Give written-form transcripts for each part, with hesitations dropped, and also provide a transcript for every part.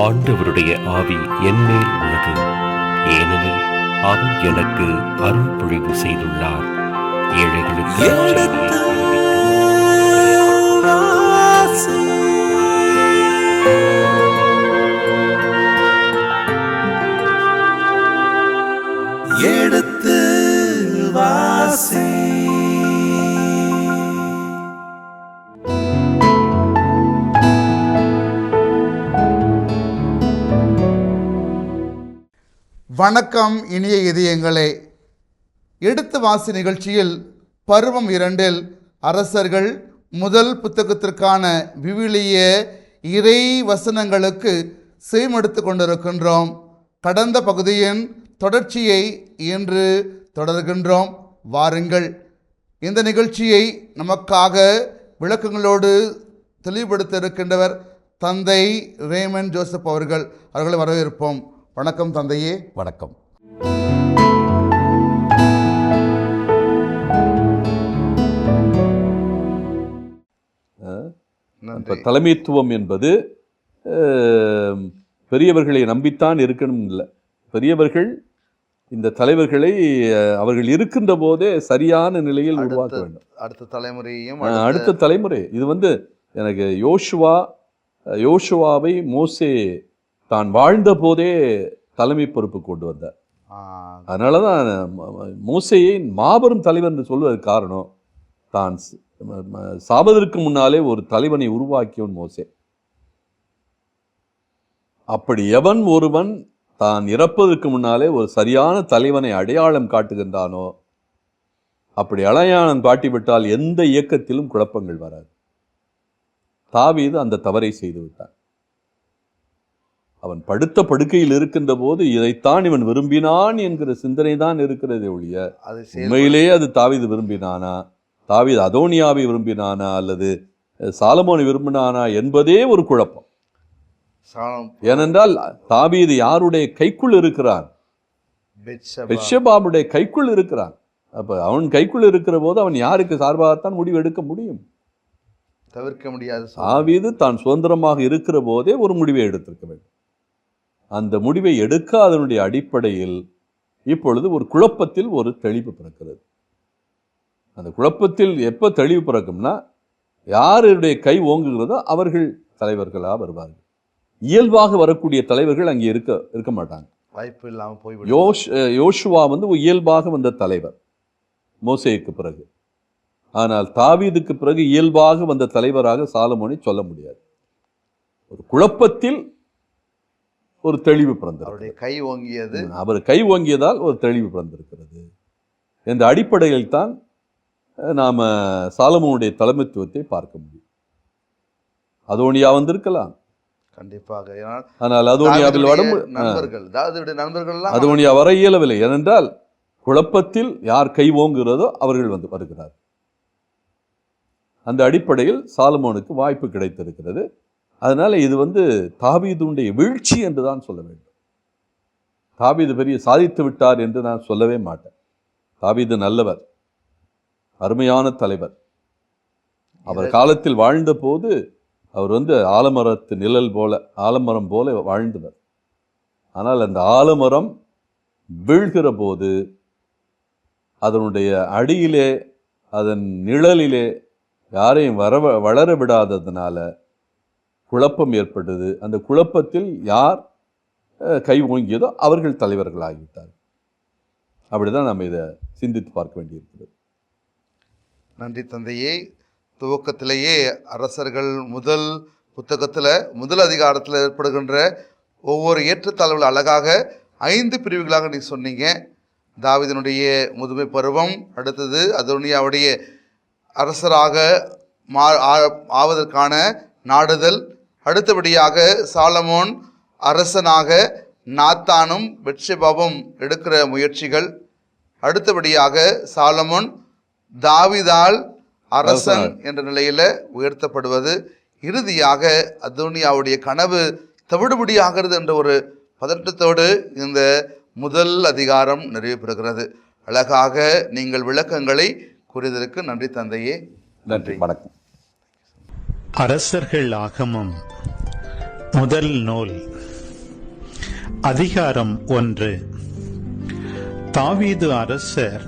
ஆண்டவருடைய ஆவி என்மேல் உள்ளது, ஏனெனில் அவர் எனக்கு அருள் பொழிவு செய்துள்ளார். ஏழைகளுக்கு எடுத்து வாசி. வணக்கம் இனிய இதயங்களே. எடுத்து வாசி நிகழ்ச்சியில் பருவம் 2 அரசர்கள் முதல் புத்தகத்திற்கான விவிலிய இறை வசனங்களுக்கு செவிமடுத்து கொண்டிருக்கின்றோம். கடந்த பகுதியின் தொடர்ச்சியை இன்று தொடர்கின்றோம். வாருங்கள், இந்த நிகழ்ச்சியை நமக்காக விளக்கங்களோடு தெளிவுபடுத்த இருக்கின்றவர் தந்தை ரேமன் ஜோசப் அவர்களை வரவேற்போம். வணக்கம் தந்தையே. வணக்கம். தலைமைத்துவம் என்பது பெரியவர்களை நம்பித்தான் இருக்கணும் இல்லை. பெரியவர்கள் இந்த தலைவர்களை அவர்கள் இருக்கின்ற போதே சரியான நிலையில் உருவாக்க வேண்டும். அடுத்த தலைமுறை இது எனக்கு யோசுவாவை மோசே தான் வாழ்ந்த போதே தலைமை பொறுப்பு கொண்டு வந்தார். அதனால தான் மோசேயை மாபெரும் தலைவர் என்று சொல்வதற்கு காரணம், தான் சாவதற்கு முன்னாலே ஒரு தலைவனை உருவாக்கியவன் மோசே. அப்படி எவன் ஒருவன் தான் இறப்பதற்கு முன்னாலே ஒரு சரியான தலைவனை அடையாளம் காட்டுகின்றானோ, அப்படி அடையாளம் காட்டிவிட்டால் எந்த இயக்கத்திலும் குழப்பங்கள் வராது. தாவீது அந்த தவறை செய்து விட்டான். அவன் படுத்த படுக்கையில் இருக்கின்ற போது இதைத்தான் இவன் விரும்பினான் என்கிற சிந்தனை தான் இருக்கிறதே ஒழிய, உண்மையிலேயே அது தாவீது விரும்பினானா, தாவீது அதோனியாவை விரும்பினானா அல்லது சாலமோனை விரும்பினானா என்பதே ஒரு குழப்பம். ஏனென்றால் தாவீது யாருடைய கைக்குள் இருக்கிறான்? பெத்ஷெபாவுடைய கைக்குள் இருக்கிறான். அப்ப அவன் கைக்குள் இருக்கிற போது அவன் யாருக்கு சார்பாகத்தான் முடிவு எடுக்க முடியும்? தவிர்க்க முடியாது. தாவீது தான் சுதந்திரமாக இருக்கிற போதே ஒரு முடிவை எடுத்திருக்க வேண்டும். அந்த முடிவை எடுக்காதனுடைய அடிப்படையில் இப்பொழுது ஒரு குழப்பத்தில் ஒரு தெளிவு பிறக்கிறது. அந்த குழப்பத்தில் எப்போ தெளிவு பிறக்கும்னா, யாருடைய கை ஓங்குகிறதோ அவர்கள் தலைவர்களாக வருவார்கள். இயல்பாக வரக்கூடிய தலைவர்கள் அங்கே இருக்க மாட்டாங்க. வாய்ப்பு இல்லாமல் போய் யோசுவா இயல்பாக வந்த தலைவர் மோசேக்கு பிறகு. ஆனால் தாவீதுக்கு பிறகு இயல்பாக வந்த தலைவராக சாலமோனை சொல்ல முடியாது. ஒரு குழப்பத்தில் ஒரு தெளிவு பிறந்தது. அவர் கை ஓங்கியதால் ஒரு தெளிவு பிறந்திருக்கிறது. என்ற அடிப்படையில் தான் நாம சாலமோனுடைய தலைமைத்துவத்தை பார்க்க முடியும். அதோனியா வந்திருக்கலாம் கண்டிப்பாக. ஆனால் அதோனியாவில் அதோனியா வர இயலவில்லை. ஏனென்றால் குழப்பத்தில் யார் கை ஓங்குகிறதோ அவர்கள் வருகிறார். அந்த அடிப்படையில் சாலமோனுக்கு வாய்ப்பு கிடைத்திருக்கிறது. அதனால இது தாவீதுடைய வீழ்ச்சி என்று தான் சொல்ல வேண்டும். தாவீது பெரிய சாதித்து விட்டார் என்று நான் சொல்லவே மாட்டேன். தாவீது நல்லவர், அருமையான தலைவர். அவர் காலத்தில் வாழ்ந்த போது அவர் ஆலமரத்து நிழல் போல, ஆலமரம் போல வாழ்ந்தவர். ஆனால் அந்த ஆலமரம் வீழ்கிற போது அதனுடைய அடியிலே, அதன் நிழலிலே யாரையும் வளர விடாததுனால குழப்பம் ஏற்பட்டது. அந்த குழப்பத்தில் யார் கை ஓங்கியதோ அவர்கள் தலைவர்களாகிவிட்டார்கள். அப்படிதான் நம்ம இதை சிந்தித்து பார்க்க வேண்டியிருக்கிறது. நன்றி தந்தையே. துவக்கத்திலேயே அரசர்கள் முதல் புத்தகத்தில் முதல் அதிகாரத்தில் ஏற்படுகின்ற ஒவ்வொரு ஏற்றத்தாழ்வுகள் அழகாக 5 பிரிவுகளாக நீ சொன்னீங்க. தாவீதினுடைய முதுமை பருவம், அடுத்தது அதோனியாவுடைய அரசராக ஆவதற்கான நாடுதல், அடுத்தபடியாக சாலமோன் அரசனாக நாத்தானும் பெத்ஷெபாவும் எடுக்கிற முயற்சிகள், அடுத்தபடியாக சாலமோன் தாவீதால் அரசன் என்ற நிலையில் உயர்த்தப்படுவது, இறுதியாக அதோனியாவுடைய கனவு தவிடுபடியாகிறது என்ற ஒரு பதட்டத்தோடு இந்த முதல் அதிகாரம் நிறைவு பெறுகிறது. அழகாக நீங்கள் விளக்கங்களை கூறியதற்கு நன்றி தந்தையே. நன்றி. வணக்கம். அரசர்கள் ஆகமம் முதல் நூல் அதிகாரம் 1. தாவீது அரசர்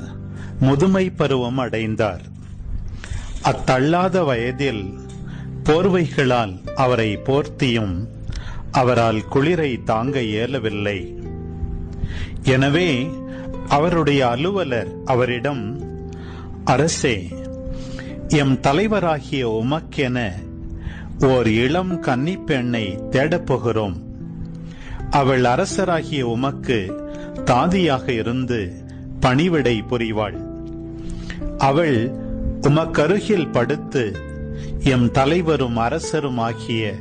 முதுமை பருவம் அடைந்தார். அத்தள்ளாத வயதில் போர்வைகளால் அவரை போர்த்தியும் அவரால் குளிரை தாங்க இயலவில்லை. எனவே அவருடைய அலுவலர் அவரிடம், அரசே, எம் தலைவராகிய உமக்கென ஓர் இளம் கன்னிப்பெண்ணை தேடப்போகிறோம். அவள் அரசராகிய உமக்கு தாதியாக இருந்து பணிவிடை புரிவாள். அவள் உமக்கருகில் படுத்து எம் தலைவரும் அரசரும் ஆகிய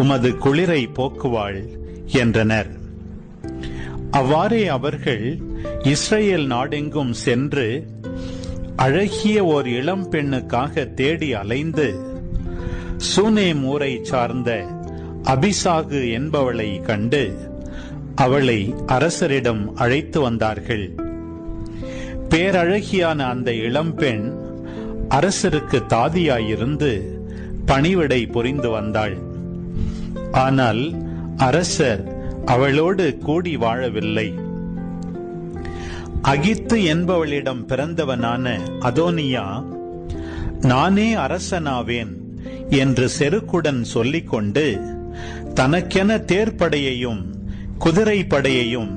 உமது குளிரை போக்குவாள் என்றனர். அவ்வாறே அவர்கள் இஸ்ரேல் நாடெங்கும் சென்று அழகிய ஓர் இளம் பெண்ணுக்காக தேடி அலைந்து சூனேம் ஊரை சார்ந்த அபிசாகு என்பவளை கண்டு அவளை அரசரிடம் அழைத்து வந்தார்கள். பேரழகியான அந்த இளம்பெண் அரசருக்கு தாதியாயிருந்து பணிவிடை புரிந்து வந்தாள். ஆனால் அரசர் அவளோடு கூடி வாழவில்லை. அகித்து என்பவளிடம் பிறந்தவனான அதோனியா, நானே அரசனாவேன் என்று செருக்குடன் சொல்லிக்கொண்டு தனக்கென தேர்ப்படையையும் குதிரை படையையும்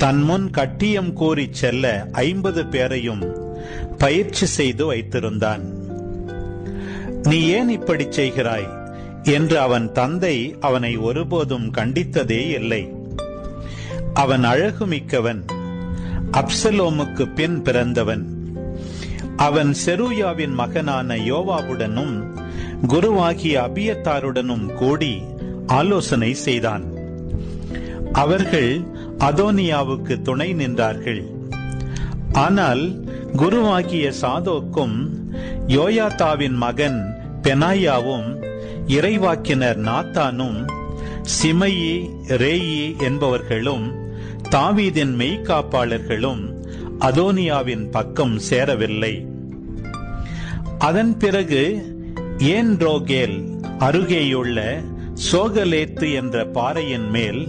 தன் முன் கட்டியம் கூறி செல்ல 50 பேரையும் பயிற்சி செய்து வைத்திருந்தான். நீ ஏன் இப்படி செய்கிறாய் என்று அவன் தந்தை அவனை ஒருபோதும் கண்டித்ததே இல்லை. அவன் அழகுமிக்கவன், அப்சலோமுக்கு பின் பிறந்தவன். அவன் செருயாவின் மகனான யோவாவுடனும் குருவாகிய அபியத்தாருடனும் கூடி ஆலோசனை செய்தான். அவர்கள் அதோனியாவுக்கு துணை நின்றார்கள். ஆனால் குருவாகிய சாதோக்கும் யோயாத்தாவின் மகன் பெனாயாவும் இறைவாக்கினர் நாத்தானும் சிமையி ரேயி என்பவர்களும் தாவீதின் மெய்காப்பாளர்களும் அதோனியாவின் பக்கம் சேரவில்லை. அதன் பிறகு ஏன் ரோகேல் அருகேயுள்ள சோகலேத்து என்ற பாறையின் மேல்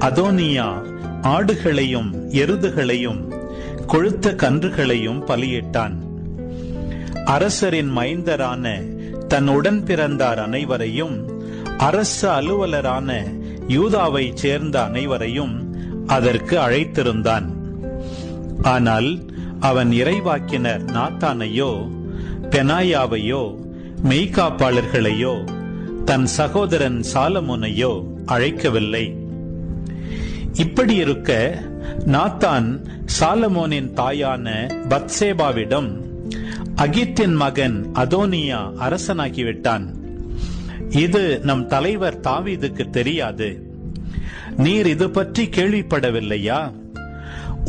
அதோனியா ஆடுகளையும் எருதுகளையும் கொழுத்த கன்றுகளையும் பலியிட்டான். அரசரின் மைந்தரான தன் உடன் பிறந்தார் அனைவரையும், அரச அலுவலரான யூதாவை சேர்ந்த அனைவரையும் அதற்கு அழைத்திருந்தான். ஆனால் அவன் இறைவாக்கினர் நாத்தானையோ பெனாயாவையோ மெய்காப்பாளர்களையோ தன் சகோதரன் சாலமோனையோ அழைக்கவில்லை. இப்படி இருக்க நாத்தான் சாலமோனின் தாயான பத்சேபாவிடம், அகித்தின் மகன் அதோனியா அரசனாகிவிட்டான். இது நம் தலைவர் தாவீதுக்கு தெரியாது. நீர் இது பற்றி கேள்விப்படவில்லையா?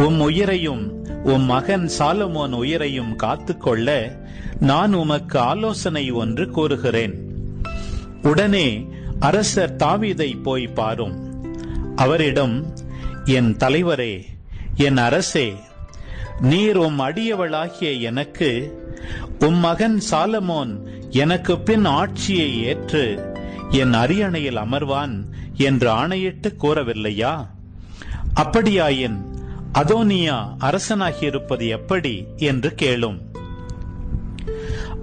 உம் உயிரையும் உம் மகன் சாலமோன் உயிரையும் காத்துக்கொள்ள நான் உமக்கு ஆலோசனை ஒன்று கூறுகிறேன். உடனே அரசர் தாவீதை போய் பாரும். அவரிடம், என் தலைவரே, என் அரசே, நீர் உம் அடியவளாகிய எனக்கு உம் மகன் சாலமோன் எனக்கு பின் ஆட்சியை ஏற்று என் அரியணையில் அமர்வான் என்று ஆணையிட்டு கூறவில்லையா? அப்படியாயின் அதோனியா அரசனாகியிருப்பது எப்படி என்று கேளும்.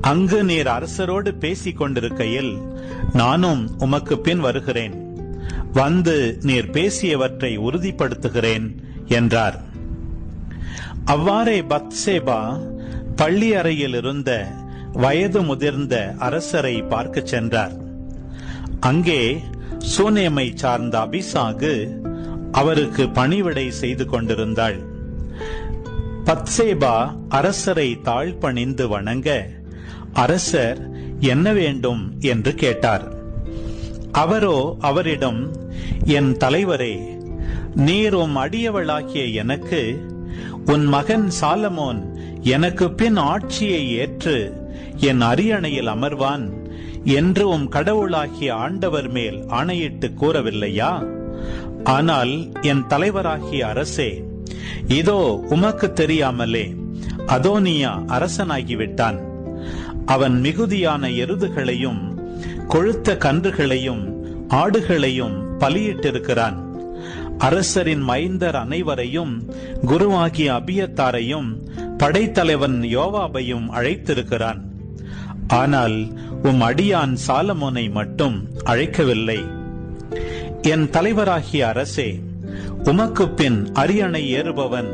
அங்கு நீர் அரசரோடு பேசிக் கொண்டிருக்கையில் நானும் உமக்கு பின் வருகிறேன். வந்து நீர் பேசியவற்றை உறுதிப்படுத்துகிறேன் என்றார். அவ்வாறே பத்சேபா பள்ளி அறையில் இருந்த வயது முதிர்ந்த அரசரை பார்க்க சென்றார். அங்கே சூனேமை சார்ந்த அபிசாகு அவருக்கு பணிவிடை செய்து கொண்டிருந்தாள். பத்சேபா அரசரை தாழ்பணிந்து வணங்க, அரசர் என்ன வேண்டும் என்று கேட்டார். அவரோ அவரிடம், என் தலைவரே, நீர் உம் அடியவளாகிய எனக்கு உன் மகன் சாலமோன் எனக்கு பின் ஆட்சியை ஏற்று என் அரியணையில் அமர்வான் என்று உம் கடவுளாகிய ஆண்டவர் மேல் ஆணையிட்டு கூறவில்லையா? ஆனால் என் தலைவராகிய அரசே, இதோ உமக்கு தெரியாமலே அதோனியா அரசனாகிவிட்டான். அவன் மிகுதியான எருதுகளையும் கொழுத்த கன்றுகளையும் ஆடுகளையும் பலியிட்டிருக்கிறான். அரசரின் மைந்தர் அனைவரையும், குருவாகிய அபியத்தாரையும், படைத்தலைவன் யோவாபையும் அழைத்திருக்கிறான். ஆனால் உம் அடியான் சாலமோனை மட்டும் அழைக்கவில்லை. என் தலைவராகிய அரசே, உமக்கு பின் அரியணை ஏறுபவன்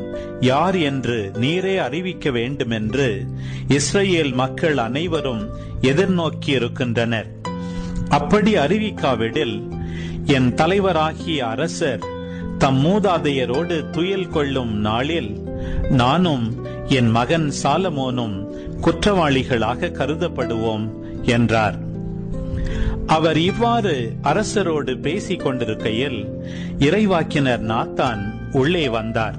யார் என்று நீரே அறிவிக்க வேண்டுமென்று இஸ்ரவேல் மக்கள் அனைவரும் எதிர்நோக்கி இருக்கின்றனர். அப்படி அறிவிக்காவிடில் என் தலைவராகிய அரசர் தம் மூதாதையரோடு துயில் கொள்ளும் நாளில் நானும் என் மகன் சாலமோனும் குற்றவாளிகளாக கருதப்படுவோம் என்றார். அவர் இவ்வாறு அரசரோடு பேசிக் கொண்டிருக்கையில் இறைவாக்கினர் நாத்தான் உள்ளே வந்தார்.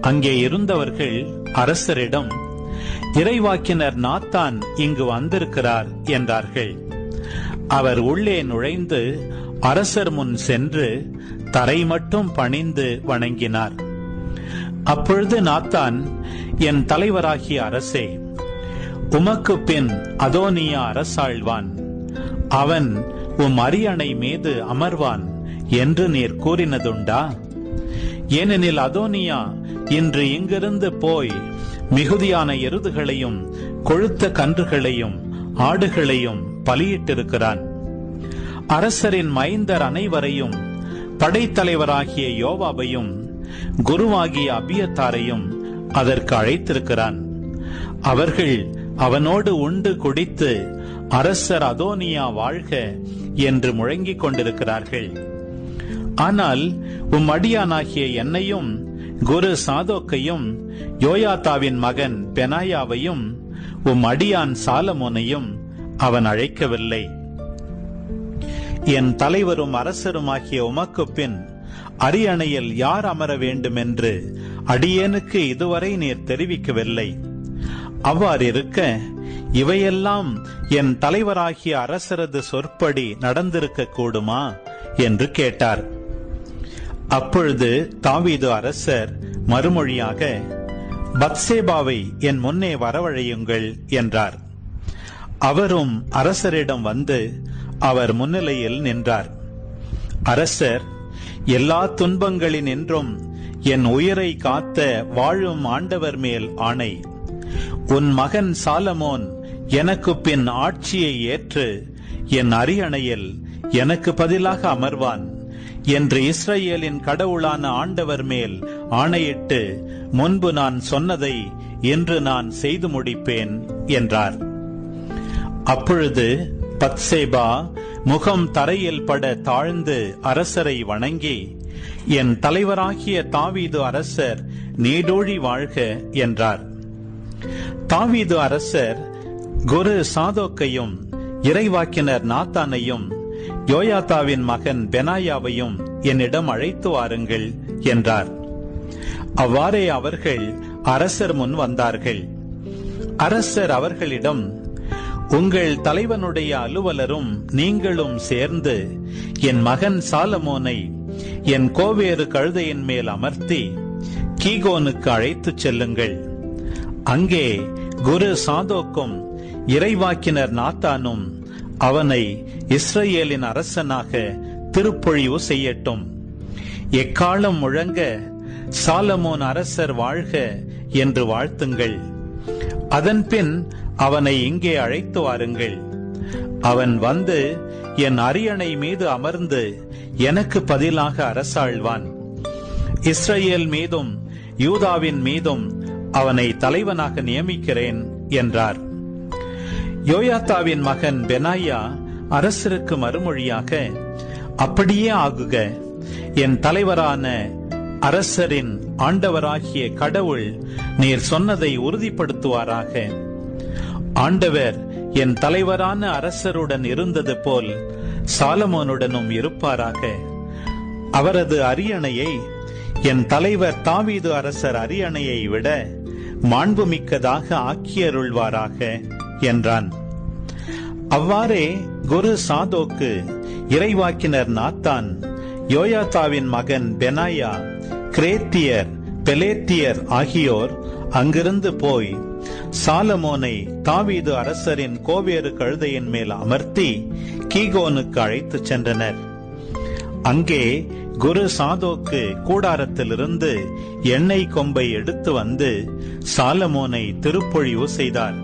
அங்கே இருந்தவர்கள் அரசரிடம், இறைவாக்கினர் நாத்தான் இங்கு வந்திருக்கிறார் என்றார்கள். அவர் உள்ளே நுழைந்து அரசர் முன் சென்று தரை மட்டும் பணிந்து வணங்கினார். அப்பொழுது நாத்தான், என் தலைவராகிய அரசே, உமக்கு பின் அதோனியா அரசாழ்வான், அவன் உம் அரியணை மீது அமர்வான் என்று நீர் கூறினதுண்டா? ஏனெனில் அதோனியா இன்று இங்கிருந்து போய் மிகுதியான எருதுகளையும் கொழுத்த கன்றுகளையும் ஆடுகளையும் பலியிட்டிருக்கிறான். அரசரின் மைந்தர் அனைவரையும், படைத்தலைவராகிய யோவாபையும், குருவாகிய அபியத்தாரையும் அதற்கு அழைத்திருக்கிறான். அவர்கள் அவனோடு உண்டு குடித்து அரசர் அதோனியா வாழ்க என்று முழங்கிக் கொண்டிருக்கிறார்கள். ஆனால் உம் அடியானாகிய என்னையும், குரு சாதோக்கையும், யோயாத்தாவின் மகன் பெனாயாவையும், உம் அடியான் சாலமோனையும் அவன் அழைக்கவில்லை. என் தலைவரும் அரசருமாகிய உமக்கு பின் அரியணையில் யார் அமர வேண்டும் என்று அடியேனுக்கு இதுவரை நீர் தெரிவிக்கவில்லை. அவ்வாறிருக்க இவையெல்லாம் என் தலைவராகிய அரசரது சொற்படி நடந்திருக்க கூடுமா என்று கேட்டார். அப்பொழுது தாவீது அரசர் மறுமொழியாக, பத்சேபாவை என் முன்னே வரவழையுங்கள் என்றார். அவரும் அரசரிடம் வந்து அவர் முன்னிலையில் நின்றார். அரசர், எல்லா துன்பங்களினின்றும் என் உயிரை காத்த வாழும் ஆண்டவர் மேல் ஆணை, உன் மகன் சாலமோன் எனக்கு பின் ஆட்சியை ஏற்று என் அரியணையில் எனக்கு பதிலாக அமர்வான் என்று இஸ்ரவேலின் கடவுளான ஆண்டவர் மேல் ஆணையிட்டு முன்பு நான் சொன்னதை இன்று நான் செய்து முடிப்பேன் என்றார். அப்பொழுது பத்சேபா முகம் தரையில் பட தாழ்ந்து அரசரை வணங்கி, என் தலைவராகிய தாவீது அரசர் நீடூழி வாழ்க என்றார். தாவீது அரசர் குரு சாதோக்கையும், இறைவாக்கினர் நாத்தானையும், யோயாத்தாவின் மகன் பெனாயாவையும் என்னிடம் அழைத்து வாருங்கள் என்றார். அவ்வாறே அவர்கள் அரசர் முன் வந்தார்கள். அரசர் அவர்களிடம், உங்கள் தலைவனுடைய அலுவலரும் நீங்களும் சேர்ந்து என் மகன் சாலமோனை என் கோவேறு கழுதையின் மேல் அமர்த்தி கீகோனுக்கு அழைத்துச் செல்லுங்கள். அங்கே குரு சாதோக்கும் இறைவாக்கினர் நாத்தானும் அவனை இஸ்ரவேலின் அரசனாக திருப்பொழிவு செய்யட்டும். எக்காலம் முழங்க சாலமோன் அரசர் வாழ்க என்று வாழ்த்துங்கள். அதன்பின் அவனை இங்கே அழைத்து வாருங்கள். அவன் வந்து என் அரியணை மீது அமர்ந்து எனக்கு பதிலாக அரசாழ்வான். இஸ்ரவேல் மீதும் யூதாவின் மீதும் அவனை தலைவனாக நியமிக்கிறேன் என்றார். யோயாத்தாவின் மகன் பெனாயா அரசருக்கு மறுமொழியாக, அப்படியே ஆகுக. என் தலைவரான அரசரின் ஆண்டவராகிய கடவுள் நீர் சொன்னதை உறுதிப்படுத்துவாராக. ஆண்டவர் என் தலைவரான அரசருடன் இருந்தது போல் சாலமோனுடனும் இருப்பாராக. அவரது அரியணையை என் தலைவர் தாவீது அரசர் அரியணையை விட மாண்புமிக்கதாக ஆக்கியருள்வாராக என்றான். அவ்வாறே குரு சாதோக்கு, இறைவாக்கினர் நாத்தான், யோயாத்தாவின் மகன் பெனாயா, கிரேத்தியர், பெலேத்தியர் ஆகியோர் அங்கிருந்து போய் சாலமோனை தாவீது அரசரின் கோவேறு கழுதையின் மேல் அமர்த்தி கீகோனுக்கு அழைத்துச் சென்றனர். அங்கே குரு சாதோக்கு கூடாரத்திலிருந்து எண்ணெய் கொம்பை எடுத்து வந்து சாலமோனை திருப்பொழிவு செய்தார்.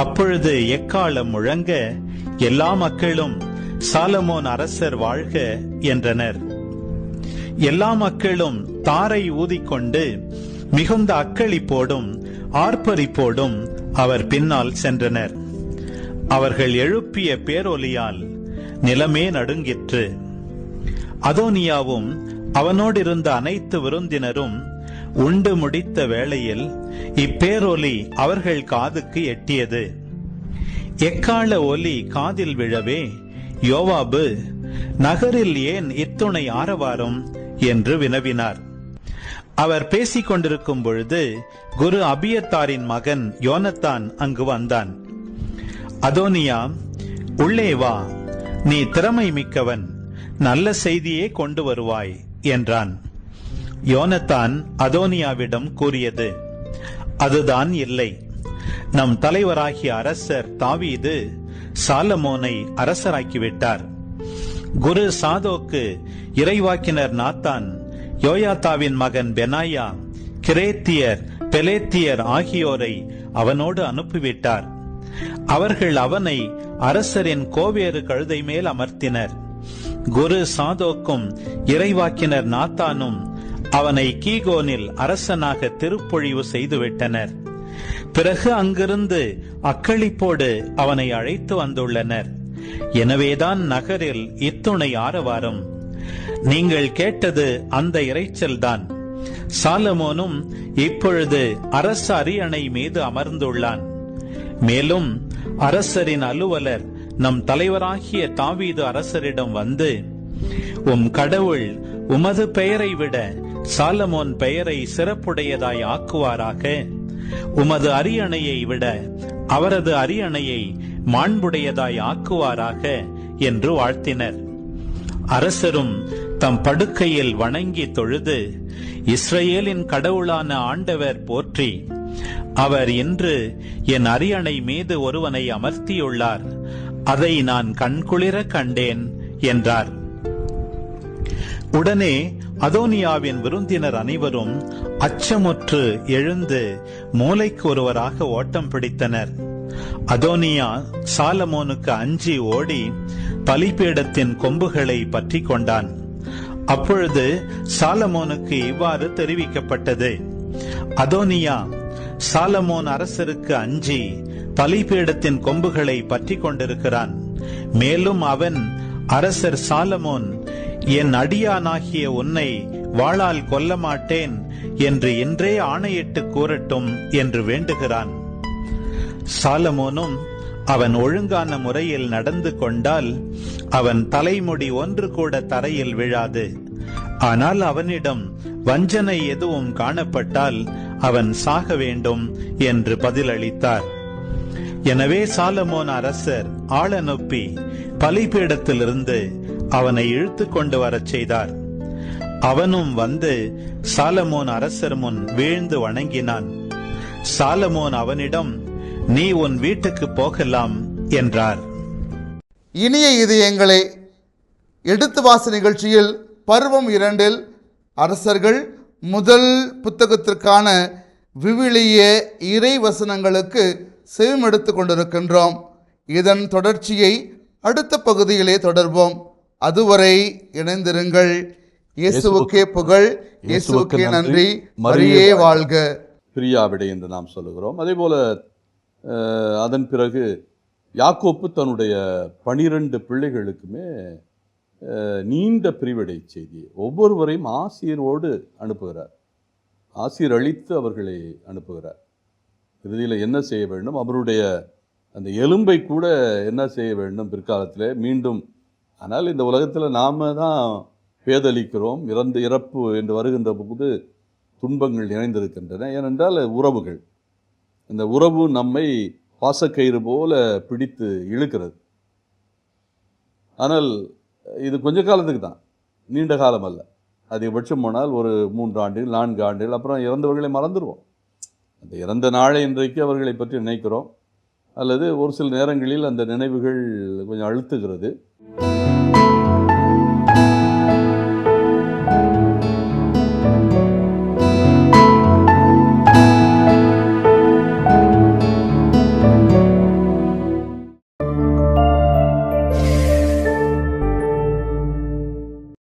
அப்பொழுது எக்காளம் முழங்க எல்லா மக்களும் சாலமோன் அரசர் வாழ்க என்றனர். எல்லா மக்களும் தாரை ஊதிக்கொண்டு மிகுந்த அக்களிப்போடும் ஆர்ப்பரிப்போடும் அவர் பின்னால் சென்றனர். அவர்கள் எழுப்பிய பேரொலியால் நிலமே நடுங்கிற்று. அதோனியாவும் அவனோடிருந்த அனைத்து விருந்தினரும் உண்டு முடித்த வேளையில் இப்பேரொலி அவர்கள் காதுக்கு எட்டியது. எக்கால ஒலி காதில் விழவே யோவாபு, நகரில் ஏன் இத்துணை ஆரவாரம் என்று வினவினார். அவர் பேசிக் கொண்டிருக்கும் பொழுது குரு அபியத்தாரின் மகன் யோனத்தான் அங்கு வந்தான். அதோனியா, உள்ளே வா, நீ திறமை மிக்கவன், நல்ல செய்தியே கொண்டு வருவாய் என்றான். யோனத்தான் அதோனியாவிடம் கூறியது, அதுதான் இல்லை. நம் தலைவராகிய அரசர் தாவீது சாலமோனை அரசராக்கிவிட்டார். குரு சாதோக்கு இறைவாக்கினர் நாத்தான், யோயாத்தாவின் மகன் பெனாயா, கிரேத்தியர் பெலேத்தியர் ஆகியோரை அவனோடு அனுப்பிவிட்டார். அவர்கள் அவனை அரசரின் கோவேறு கழுதை மேல் அமர்த்தினர். குரு சாதோக்கும் இறைவாக்கினர் நாத்தானும் அவனை கீகோனில் அரசனாக திருப்பொழிவு செய்துவிட்டனர். பிறகு அங்கிருந்து அக்களிப்போடு அவனை அழைத்து வந்துள்ளனர். எனவேதான் நகரில் இத்துணை ஆரவாரம். நீங்கள் கேட்டது அந்த இரைச்சல்தான். சாலமோனும் இப்பொழுது அரச அரியணை மீது அமர்ந்துள்ளான். மேலும் அரசரின் அலுவலர் நம் தலைவராகிய தாவீது அரசரிடம் வந்து, உம் கடவுள் உமது பெயரை விட சாலமோன் பெயரை சிறப்புடையதாய் ஆக்குவாராக, உமது அரியணையை விட அவரது அரியணையை மாண்புடையதாய் ஆக்குவாராக என்று வாழ்த்தினர். அரசரும் தம் படுக்கையில் வணங்கி தொழுது, இஸ்ரவேலின் கடவுளான ஆண்டவர் போற்றி, அவர் இன்று என் அரியணை மீது ஒருவனை அமர்த்தியுள்ளார், அதை நான் கண்குளிர கண்டேன் என்றார். உடனே அதோனியாவின் விருந்தினர் அனைவரும் அச்சமுற்று எழுந்து மூலைக்கு ஒருவராக ஓட்டம் பிடித்தனர். அதோனியா சாலமோனுக்கு அஞ்சி ஓடி பலிபீடத்தின் கொம்புகளை பற்றி கொண்டான். அப்பொழுது சாலமோனுக்கு இவ்வாறு தெரிவிக்கப்பட்டது, அதோனியா சாலமோன் அரசருக்கு அஞ்சி பலிபீடத்தின் கொம்புகளை பற்றி கொண்டிருக்கிறான். மேலும் அவன், அரசர் சாலமோன் என் அடியானாகிய உன்னை வாளால் கொல்ல மாட்டேன் என்று இன்றே ஆணையிட்டு கூறட்டும் என்று வேண்டுகிறான். சாலமோனும் அவன் ஒழுங்கான முறையில் நடந்து கொண்டால் அவன் தலைமுடி ஒன்று கூட தரையில் விழாது. ஆனால் அவனிடம் வஞ்சனை எதுவும் காணப்பட்டால் அவன் சாக வேண்டும் என்று பதிலளித்தார். எனவே சாலமோன் அரசர் ஆள் அனுப்பி பலிபீடத்திலிருந்து அவனை இழுத்து கொண்டு வரச் செய்தார். அவனும் வந்து சாலமோன் அரசர் முன் வீழ்ந்து வணங்கினான். சாலமோன் அவனிடம், நீ உன் வீட்டுக்கு போகலாம் என்றார். இனிய இதயங்களே, எடுத்து வாசி நிகழ்ச்சியில் பருவம் 2 அரசர்கள் முதல் புத்தகத்திற்கான விவிலிய இறை வசனங்களுக்கு செவிமெடுத்து கொண்டிருக்கின்றோம். இதன் தொடர்ச்சியை அடுத்த பகுதியிலே தொடர்வோம். அதுவரை இணைந்திருங்கள். இயேசுவுக்கே புகழ், இயேசுவுக்கே நன்றி, மரியே வாழ்க. பிரியாவிடை என்று நாம் சொல்லுகிறோம். அதே போல அதன் பிறகு யாக்கோப்பு தன்னுடைய 12 பிள்ளைகளுக்குமே நீண்ட பிரிவிடை செய்தியை ஒவ்வொருவரையும் ஆசிரியரோடு அனுப்புகிறார். ஆசிரியர் அளித்து அவர்களை அனுப்புகிறார். இறுதியில் என்ன செய்ய வேண்டும், அவருடைய அந்த எலும்பை கூட என்ன செய்ய வேண்டும் பிற்காலத்தில் மீண்டும். ஆனால் இந்த உலகத்தில் நாம் தான் பேதலிக்கிறோம். இறப்பு என்று வருகின்ற போது துன்பங்கள் இணைந்திருக்கின்றன. ஏனென்றால் உறவுகள், இந்த உறவு நம்மை பாசக்கயிறு போல பிடித்து இழுக்கிறது. ஆனால் இது கொஞ்ச காலத்துக்கு தான், நீண்ட காலம் அல்ல. அதிகபட்சம் போனால் ஒரு 3 ஆண்டுகள் 4 ஆண்டுகள், அப்புறம் இறந்தவர்களை மறந்துடுவோம். அந்த இறந்த நாளை இன்றைக்கு அவர்களை பற்றி நினைக்கிறோம். அல்லது ஒரு சில நேரங்களில் அந்த நினைவுகள் கொஞ்சம் அழுத்துகிறது.